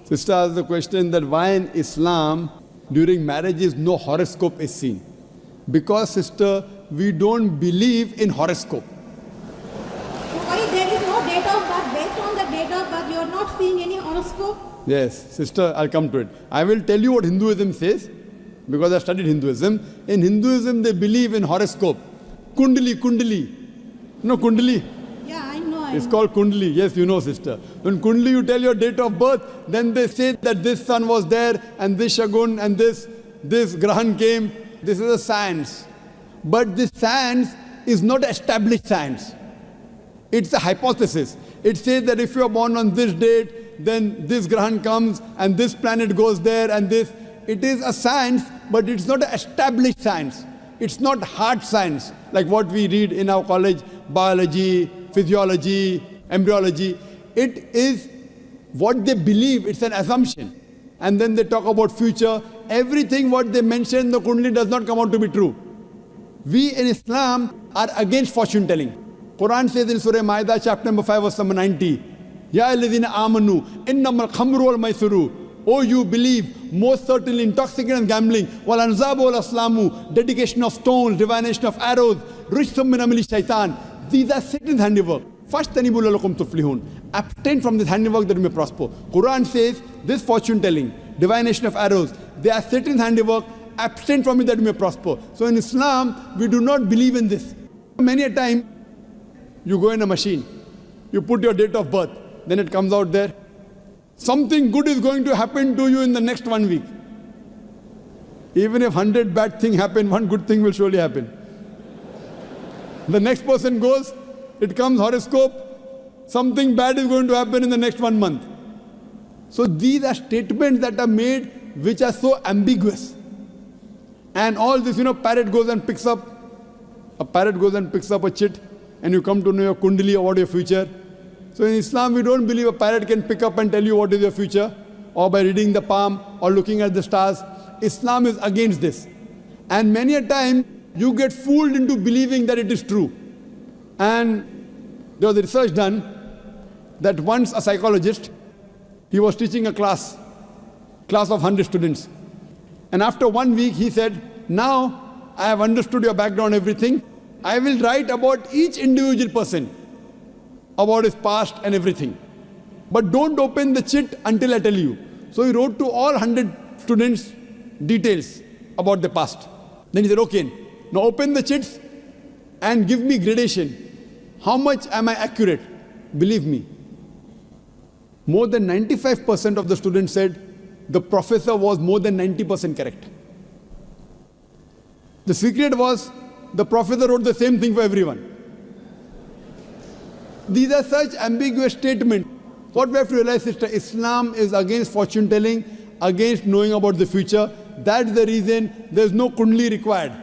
Sister asked the question that why in Islam during marriages no horoscope is seen. Because, sister, we don't believe in horoscope. Why there is no date of birth? Based on the date of birth, you are not seeing any horoscope? Yes, sister, I'll come to it. I will tell you what Hinduism says, because I studied Hinduism. In Hinduism, they believe in horoscope. Kundali. No, Kundali? Yeah, I know. It's called Kundali. Yes, you know, sister. When Kundali, you tell your date of birth, then they say that this sun was there, and this Shagun, and this Grahan came. This is a science. But this science is not established science. It's a hypothesis. It says that if you are born on this date, then this Grahan comes, and this planet goes there, and this. It is a science, but it's not an established science. It's not hard science, like what we read in our college, biology, physiology, embryology. It is what they believe, it's an assumption. And then they talk about future. Everything what they mention in the Kundali does not come out to be true. We in Islam are against fortune telling. Quran says in Surah Ma'idah, chapter number 5, verse number 90, Ya alladhina amanu, innamal khamru wal maisuru. Oh, you believe, most certainly intoxicant and gambling, wal anzabu wal aslamu, dedication of stones, divination of arrows, rijsum min amali shaitan. These are Satan's handiwork. Fashtanibu lalakum tuflihun. Abstain from this handiwork that you may prosper. Quran says this fortune telling, divination of arrows, they are Satan's handiwork. Abstain from it that you may prosper. So in Islam, we do not believe in this. Many a time, you go in a machine, you put your date of birth, then it comes out there. Something good is going to happen to you in the next 1 week. Even if 100 bad things happen, one good thing will surely happen. The next person goes, it comes horoscope, something bad is going to happen in the next 1 month. So these are statements that are made which are so ambiguous. And all this, a parrot goes and picks up a chit, and you come to know your Kundali about your future. So in Islam, we don't believe a parrot can pick up and tell you what is your future, or by reading the palm, or looking at the stars. Islam is against this. And many a time, you get fooled into believing that it is true. And there was a research done that once a psychologist, he was teaching a class of 100 students. And after 1 week, he said, now I have understood your background, everything. I will write about each individual person, about his past and everything. But don't open the chit until I tell you. So he wrote to all 100 students details about the past. Then he said, okay, now open the chits and give me gradation. How much am I accurate? Believe me, more than 95% of the students said the professor was more than 90% correct. The secret was the professor wrote the same thing for everyone. These are such ambiguous statements. What we have to realize, sister, Islam is against fortune telling, against knowing about the future. That's the reason there's no Kundali required.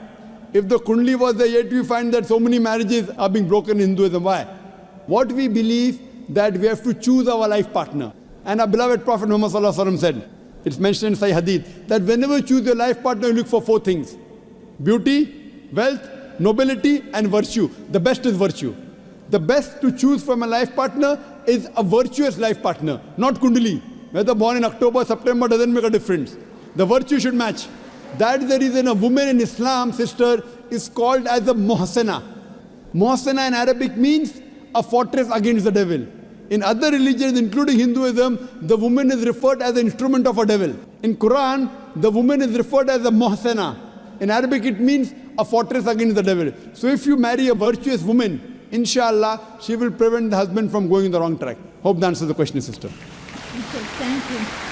If the Kundali was there, yet we find that so many marriages are being broken in Hinduism. Why? What we believe that we have to choose our life partner. And our beloved Prophet Muhammad said, it's mentioned in Sahih Hadith, that whenever you choose your life partner, you look for 4 things. Beauty, wealth, nobility, and virtue. The best is virtue. The best to choose from a life partner is a virtuous life partner, not Kundali. Whether born in October, September doesn't make a difference. The virtue should match. That's the reason a woman in Islam, sister, is called as a muhsana. Muhsana in Arabic means a fortress against the devil. In other religions, including Hinduism, the woman is referred as an instrument of a devil. In Quran, the woman is referred as a muhsana. In Arabic, it means a fortress against the devil. So if you marry a virtuous woman, inshallah, she will prevent the husband from going in the wrong track. Hope that answers the question, sister. Okay, thank you.